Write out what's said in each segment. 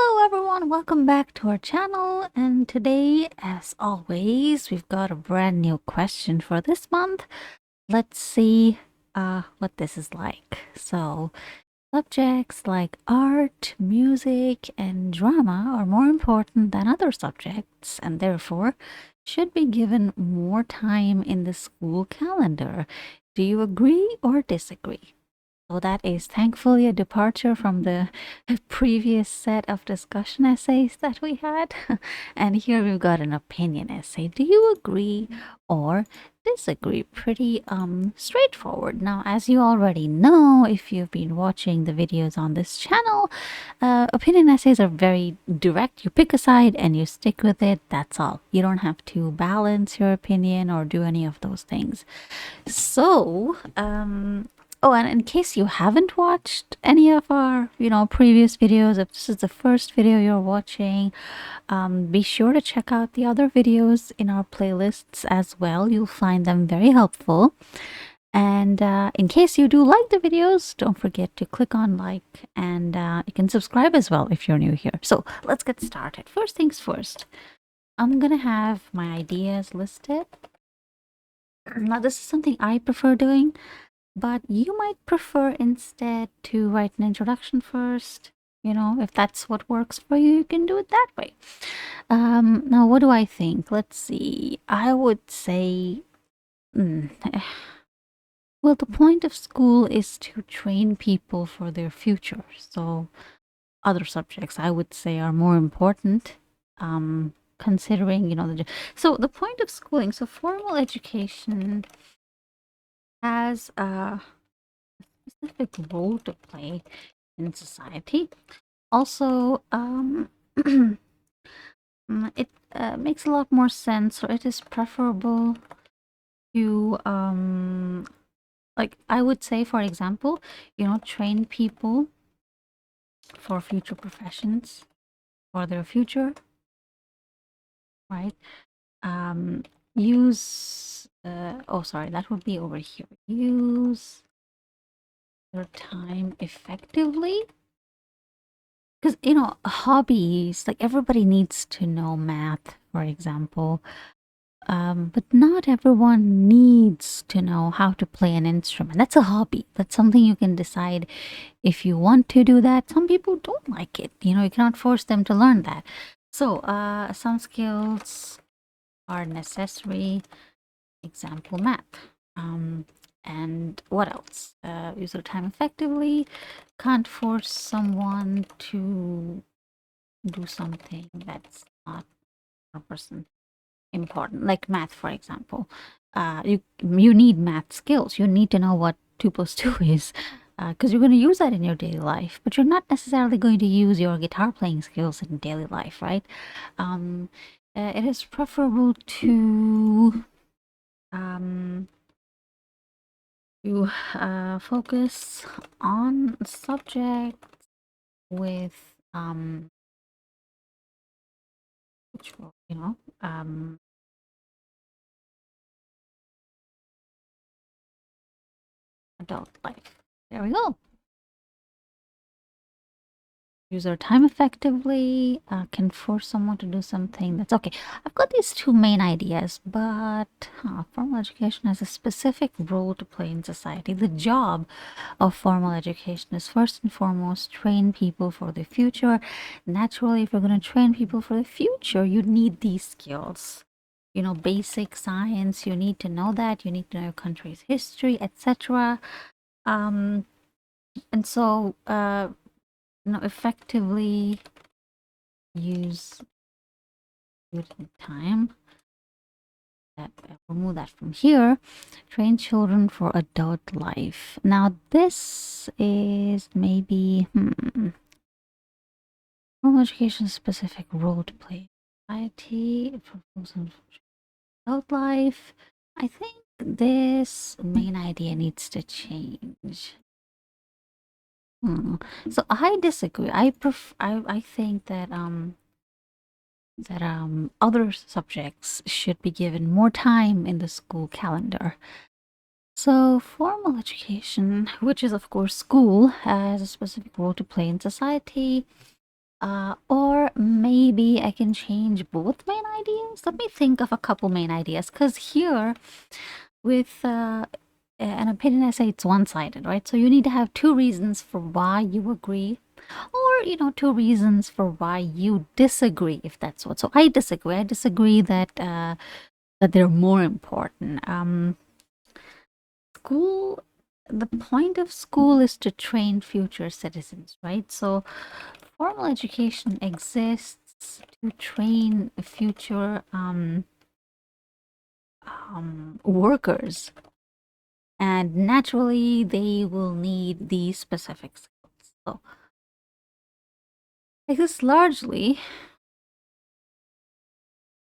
Hello everyone, welcome back to our channel, and today, as always, we've got a brand new question for this month. Let's see what this is like. So, subjects like art, music, and drama are more important than other subjects, and therefore should be given more time in the school calendar. Do you agree or disagree? So that is thankfully a departure from the previous set of discussion essays that we had. And here we've got an opinion essay. Do you agree or disagree? Pretty straightforward. Now, as you already know, if you've been watching the videos on this channel, opinion essays are very direct. You pick a side and you stick with it. That's all. You don't have to balance your opinion or do any of those things. So, oh, and in case you haven't watched any of our, previous videos, if this is the first video you're watching, be sure to check out the other videos in our playlists as well. You'll find them very helpful. And in case you do like the videos, don't forget to click on like, and you can subscribe as well if you're new here. So let's get started. First things first, I'm gonna have my ideas listed. Now, this is something I prefer doing, but you might prefer instead to write an introduction first. If that's what works for you, you can do it that way. Now, what do I think? Let's see. I would say, well, the point of school is to train people for their future. So other subjects, I would say, are more important. Considering, so the point of schooling, so formal education has a specific role to play in society. Also, it makes a lot more sense, or it is preferable to, like I would say, for example, train people for future professions, for their future, right? Use, oh, sorry, that would be over here. Use your time effectively, because hobbies, like everybody needs to know math, for example, but not everyone needs to know how to play an instrument. That's a hobby. That's something you can decide if you want to do that. Some people don't like it. You cannot force them to learn that. So some skills are necessary. Example, math. And what else? Use their time effectively. Can't force someone to do something that's not 100% important, like math, for example. You need math skills. You need to know what 2 plus 2 is, because you're going to use that in your daily life, but you're not necessarily going to use your guitar playing skills in daily life, right? It is preferable to focus on subjects with which will, adult life. There we go. Use our time effectively, can force someone to do something. That's okay. I've got these two main ideas, but formal education has a specific role to play in society. The job of formal education is first and foremost train people for the future. Naturally, if you're going to train people for the future, you need these skills. Basic science, you need to know that. You need to know your country's history, etc. And so, effectively use time. Remove that from here. Train children for adult life. Now this is maybe formal education specific role to play in society, adult life. I think this main idea needs to change. So I disagree. I think that other subjects should be given more time in the school calendar. So formal education, which is of course school, has a specific role to play in society. Or maybe I can change both main ideas. Let me think of a couple main ideas, because here with an opinion essay, it's one-sided, right? So you need to have two reasons for why you agree, or two reasons for why you disagree, if that's what. So I disagree. I disagree that that they're more important. School. The point of school is to train future citizens, right? So formal education exists to train future workers, and naturally they will need these specific skills. So I guess largely,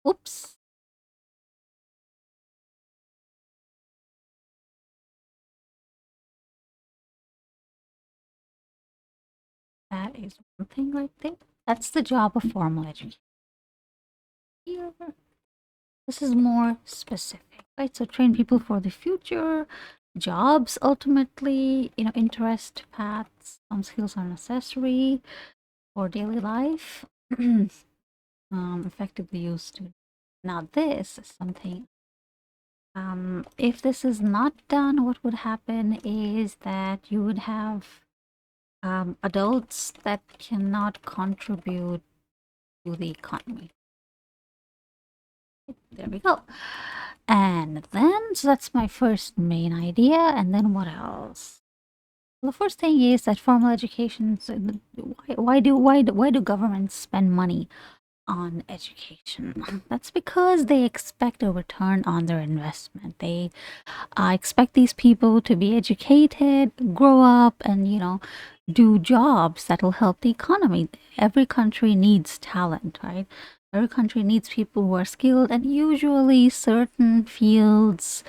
oops, that is one thing right there. That's the job of formal education. Here, this is more specific, right? So train people for the future, jobs ultimately, interest paths, some skills are necessary for daily life. Effectively used to. Now this is something. If this is not done, what would happen is that you would have adults that cannot contribute to the economy. There we go. And then, so that's my first main idea. And then what else? Well, the first thing is that formal education. So why do governments spend money on education? That's because they expect a return on their investment. They expect these people to be educated, grow up, and do jobs that will help the economy. Every country needs talent, right? Every country needs people who are skilled, and usually certain fields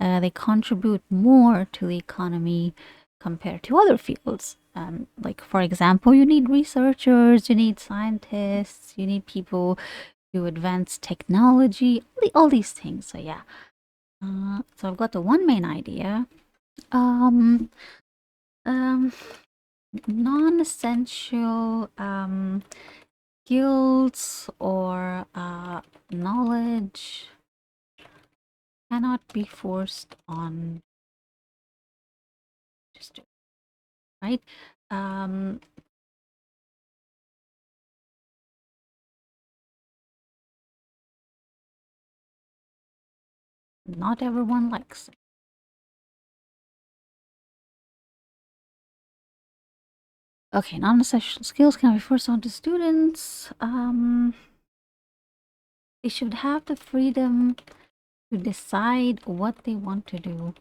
they contribute more to the economy compared to other fields. Like, for example, you need researchers, you need scientists, you need people to advance technology, all these things. So yeah. So I've got the one main idea. Um, um, non-essential skills or knowledge cannot be forced on just right. Um, Not everyone likes it. Okay, non-essential skills can be forced onto students. They should have the freedom to decide what they want to do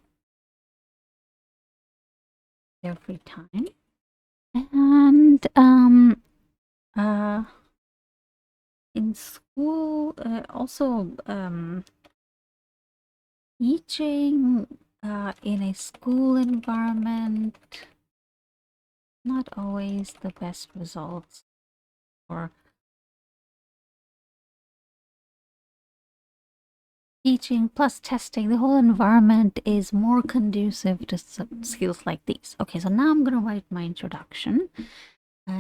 their free time. And uh in school, also teaching in a school environment, not always the best results. Or teaching plus testing, the whole environment is more conducive to skills like these. Okay, so now I'm gonna write my introduction.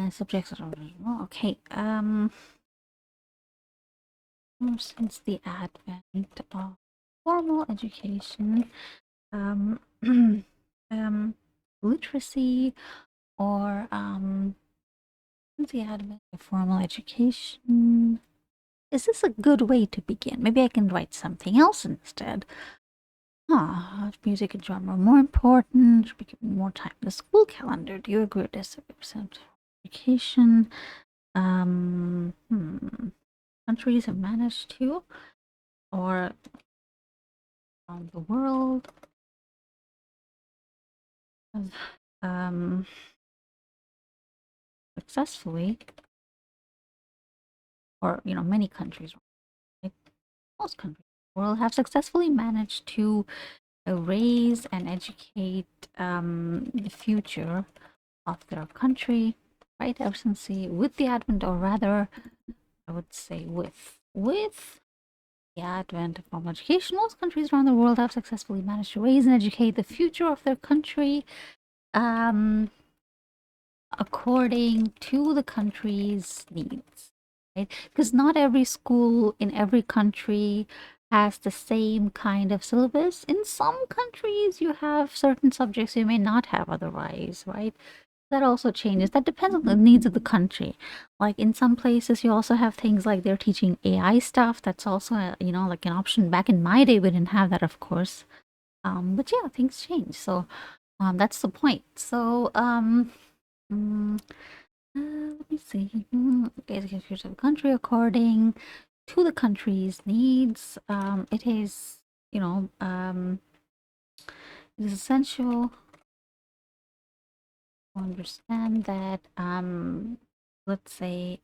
Subjects. Okay. Since the advent of formal education, literacy, or since the advent of formal education, is this a good way to begin? Maybe I can write something else instead. Music and drama are more important. Should be given more time to the school calendar. Do you agree with this? Education. Countries have managed to, or around the world, have successfully, or many countries, right? Most countries in the world have successfully managed to raise and educate the future of their country, right? Ever since with the advent, or rather, I would say with the advent of formal education, most countries around the world have successfully managed to raise and educate the future of their country. according to the country's needs, right? Because not every school in every country has the same kind of syllabus. In some countries, you have certain subjects you may not have otherwise, right? That also changes. That depends on the needs of the country. Like in some places, you also have things like they're teaching AI stuff. That's also, like an option. Back in my day, we didn't have that, of course. But yeah, things change. So that's the point. So mm, let me see. Okay, the constitution of the country according to the country's needs. It is, it is essential to understand that, let's say,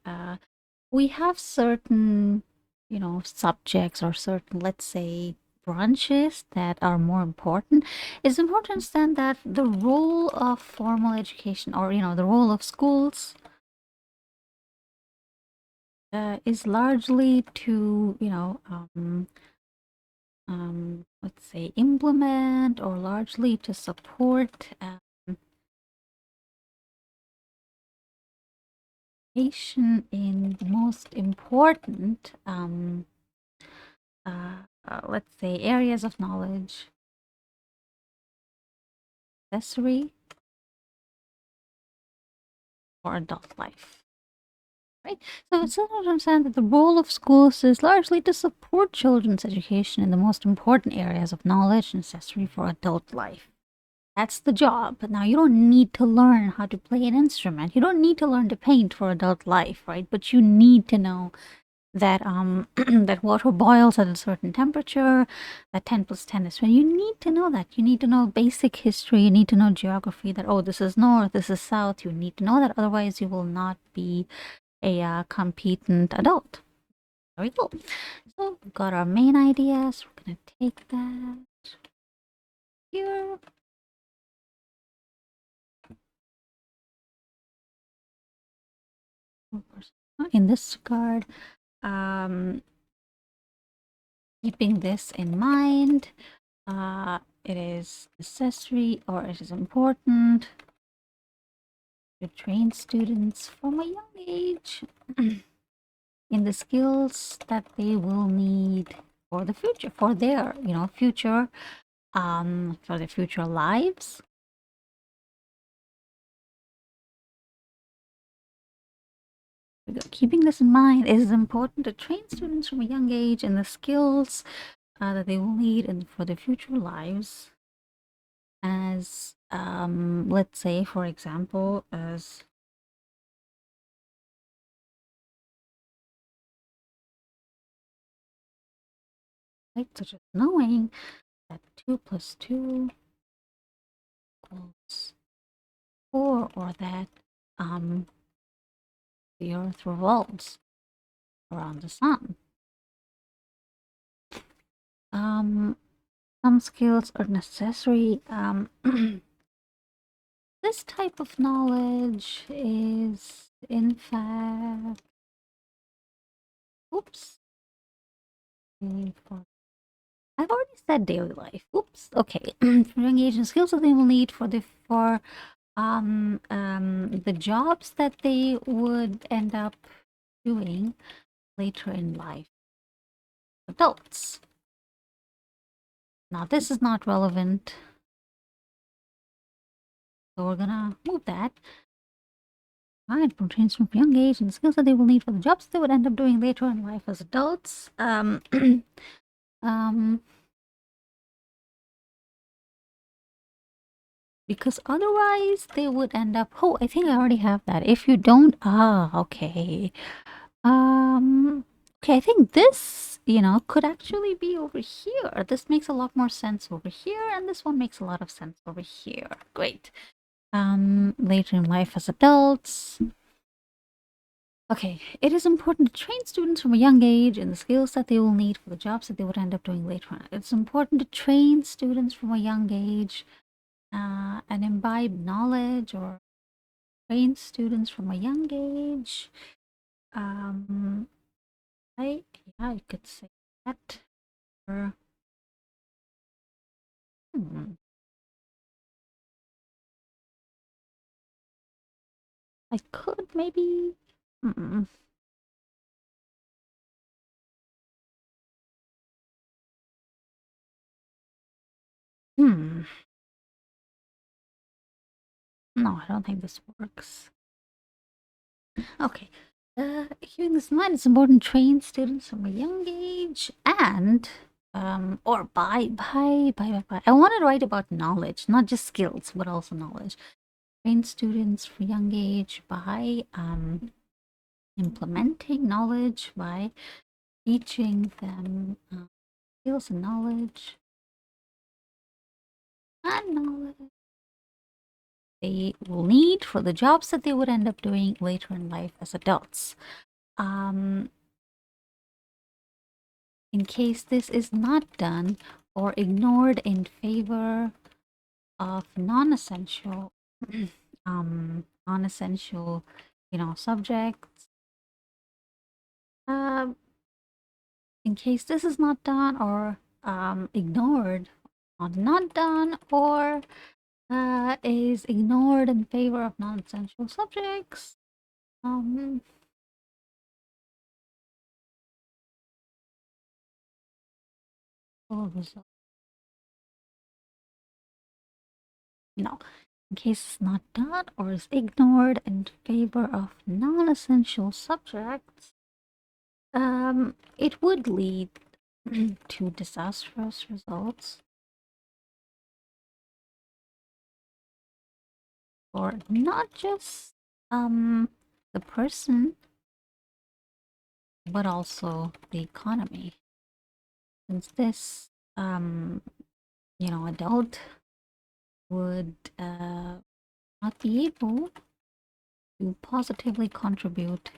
we have certain, subjects or certain, let's say, branches that are more important. It's important to understand that the role of formal education, or the role of schools, is largely to, let's say, implement or largely to support education in the most important, let's say, areas of knowledge necessary for adult life. Right? So it's important to understand that the role of schools is largely to support children's education in the most important areas of knowledge necessary for adult life. That's the job. But now you don't need to learn how to play an instrument. You don't need to learn to paint for adult life, right? But you need to know that that water boils at a certain temperature, that 10 plus 10 is 20. You need to know that. You need to know basic history. You need to know geography, that, oh, this is north, this is south. You need to know that. Otherwise, you will not be a competent adult. There we go. So we've got our main ideas. We're going to take that here. In this card, keeping this in mind, it is necessary, or it is important to train students from a young age in the skills that they will need for the future, for their future, for their future lives. Keeping this in mind, it is important to train students from a young age in the skills that they will need for their future lives. As let's say, for example, as such as knowing that 2 plus 2 equals 4, or that the Earth revolves around the Sun. Some skills are necessary. This type of knowledge is, in fact, oops. I've already said daily life. Oops. Okay. For young age and skills that they will need for the jobs that they would end up doing later in life. Adults. Now this is not relevant, so we're gonna move that. Right, from trains from young age and the skills that they will need for the jobs they would end up doing later in life as adults. Because otherwise they would end up, oh, I think I already have that. If you don't, okay. Okay, I think this, could actually be over here. This makes a lot more sense over here, and this one makes a lot of sense over here. Great. Later in life as adults. Okay, it is important to train students from a young age in the skills that they will need for the jobs that they would end up doing later on. It's important to train students from a young age and imbibe knowledge, or train students from a young age. Yeah, you could say that. Or, I could maybe. Mm-mm. Hmm. No, I don't think this works. Okay. Keeping this in mind, it's important to train students from a young age and or by. I want to write about knowledge, not just skills, but also knowledge. Train students from a young age by implementing knowledge, by teaching them skills and knowledge they will need for the jobs that they would end up doing later in life as adults. Um, in case this is not done or ignored in favor of non-essential, non-essential, subjects. Um, in case this is not done or ignored, or not done, or is ignored in favor of non-essential subjects. Full result. No, in case it's not done or is ignored in favor of non-essential subjects, it would lead to disastrous results for not just the person, but also the economy. Since this adult would not be able to positively contribute to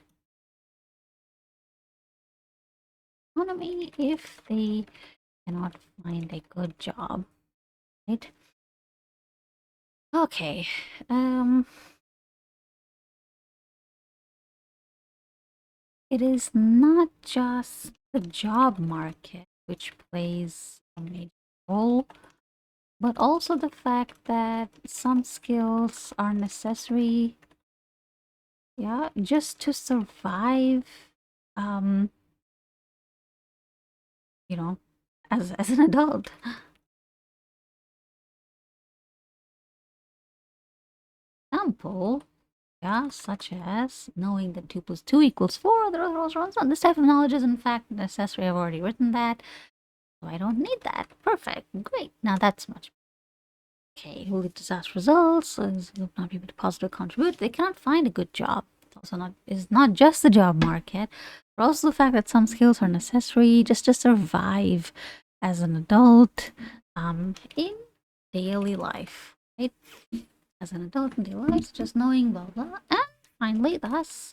the economy if they cannot find a good job, right? Okay. It is not just the job market which plays a major role, but also the fact that some skills are necessary, yeah, just to survive, um, you know, as an adult. Example, yeah, such as knowing that 2 plus 2 equals 4, the rules runs on. This type of knowledge is in fact necessary. I've already written that, so I don't need that. Perfect, great. Now that's much okay. Will lead to disastrous results. Will not be able to positively contribute. They cannot find a good job. It's also not just the job market, but also the fact that some skills are necessary just to survive as an adult, in daily life, right? As an adult in daily life, just knowing blah blah. And finally, thus,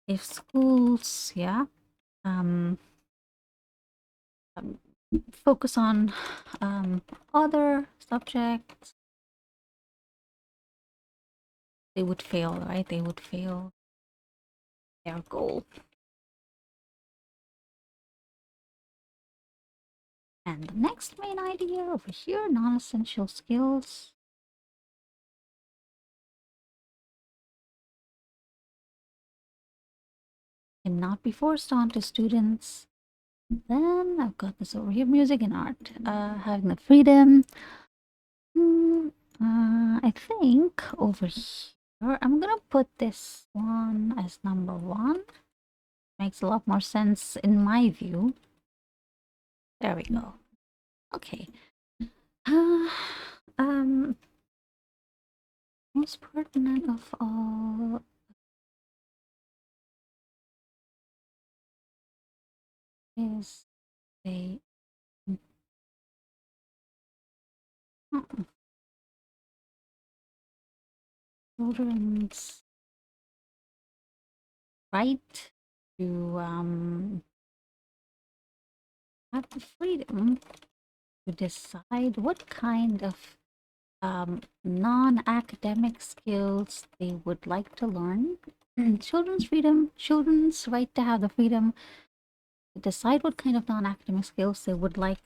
if schools, yeah, um, um focus on other subjects, they would fail, right? They would fail their goal. And the next main idea over here, non-essential skills. Cannot be forced onto students. Then I've got this over here, music and art. Having the freedom. I think over here, I'm gonna put this one as number 1. Makes a lot more sense in my view. There we go. Okay. Um, most pertinent of all is a children's right to have the freedom to decide what kind of non-academic skills they would like to learn. Children's freedom, children's right to have the freedom to decide what kind of non-academic skills they would like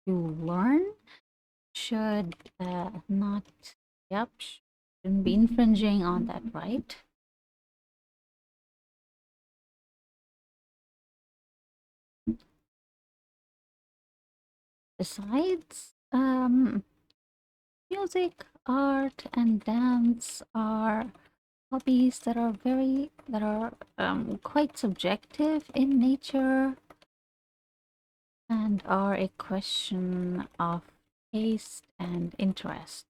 to learn should not, yep, shouldn't be infringing on that right. Besides, music, art, and dance are hobbies that are quite subjective in nature and are a question of taste and interest.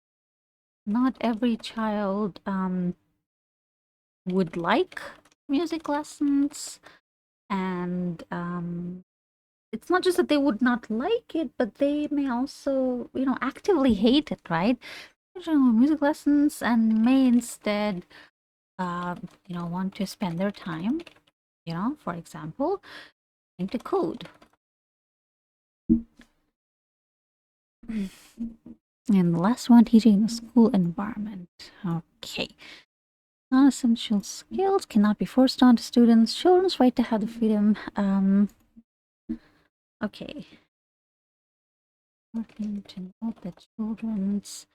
Not every child would like music lessons, and it's not just that they would not like it, but they may also, actively hate it, right? Music lessons, and may instead, want to spend their time, for example, into code. And the last one, teaching in the school environment. Okay. Non-essential skills cannot be forced onto students. Children's right to have the freedom. Okay. Working to note that children's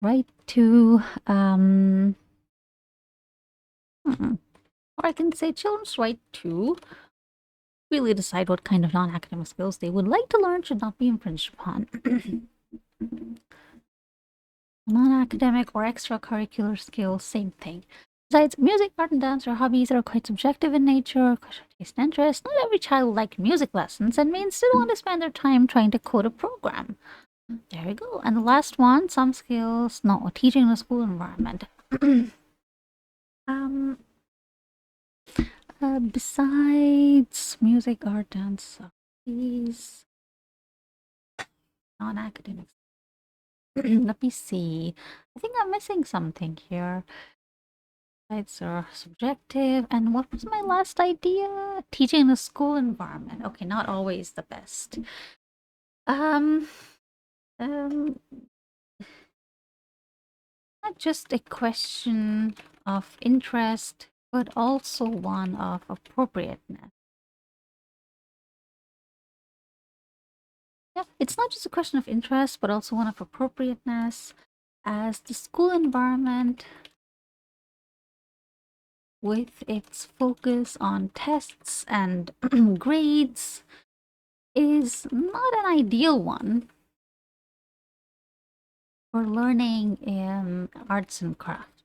right to, or I can say children's right to really decide what kind of non-academic skills they would like to learn should not be infringed upon. Non-academic or extracurricular skills, same thing. Besides, music, art, and dance are hobbies that are quite subjective in nature, question of taste and interest. Not every child will like music lessons and may instead want to spend their time trying to code a program. There we go. And the last one, some skills, no, teaching in a school environment. Besides music, art, dance, hobbies, non-academic. Let me see. I think I'm missing something here. Sites are subjective. And what was my last idea? Teaching in a school environment. Okay, not always the best. Not just a question of interest, but also one of appropriateness. Yeah, it's not just a question of interest, but also one of appropriateness, as the school environment, with its focus on tests and grades, is not an ideal one for learning in arts and crafts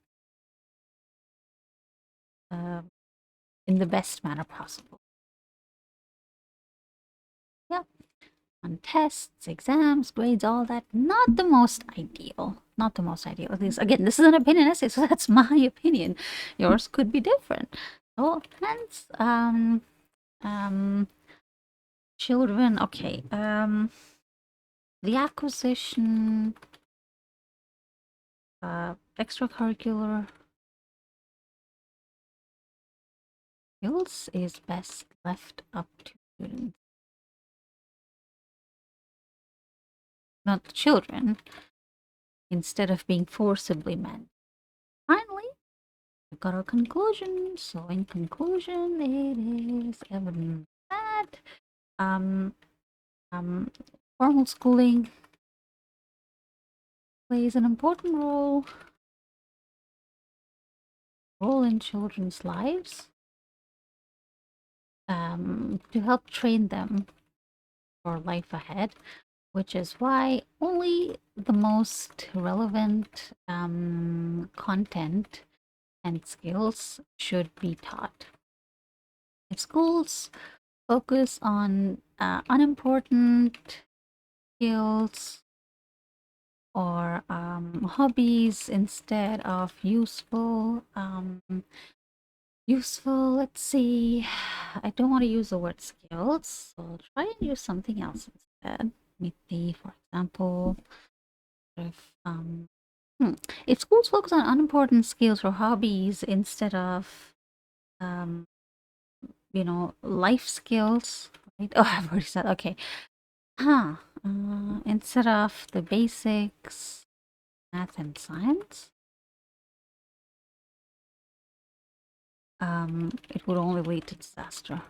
in the best manner possible. Yeah, on tests, exams, grades, all that, not the most ideal. Not the most ideal. At least, again, this is an opinion essay, so that's my opinion. Yours could be different. So, hence, children, okay, the acquisition, extracurricular skills is best left up to students, not the children, instead of being forcibly meant. Finally, we've got our conclusion. So in conclusion, it is evident that formal schooling plays an important role in children's lives, to help train them for life ahead, which is why only the most relevant content and skills should be taught. If schools focus on unimportant skills or hobbies instead of useful, let's see, I don't want to use the word skills, so I'll try and use something else instead. Maybe, for example, if schools focus on unimportant skills or hobbies instead of life skills, right? Oh, I've already said, okay. Instead of the basics, math and science, it would only lead to disaster.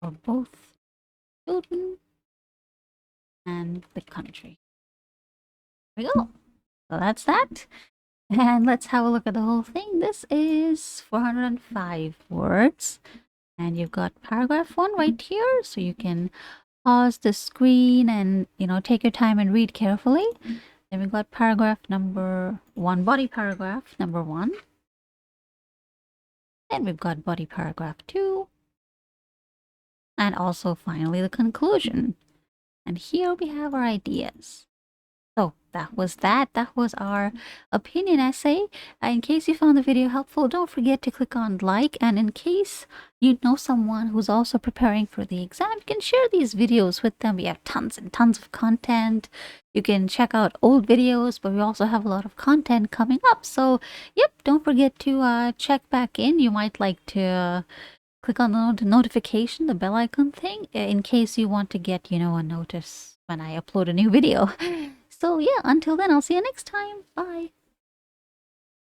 For both children and the country. There we go. So that's that. And let's have a look at the whole thing. This is 405 words. And you've got paragraph 1 right here. So you can pause the screen and, take your time and read carefully. Then we've got paragraph number 1, body paragraph number 1. Then we've got body paragraph 2. And also finally the conclusion. And here we have our ideas. So that was that. That was our opinion essay. In case you found the video helpful, don't forget to click on like. And in case you know someone who's also preparing for the exam, you can share these videos with them. We have tons and tons of content. You can check out old videos, but we also have a lot of content coming up. So, yep, don't forget to check back in. You might like to click on the notification, the bell icon thing, in case you want to get, a notice when I upload a new video. So yeah, until then, I'll see you next time. Bye.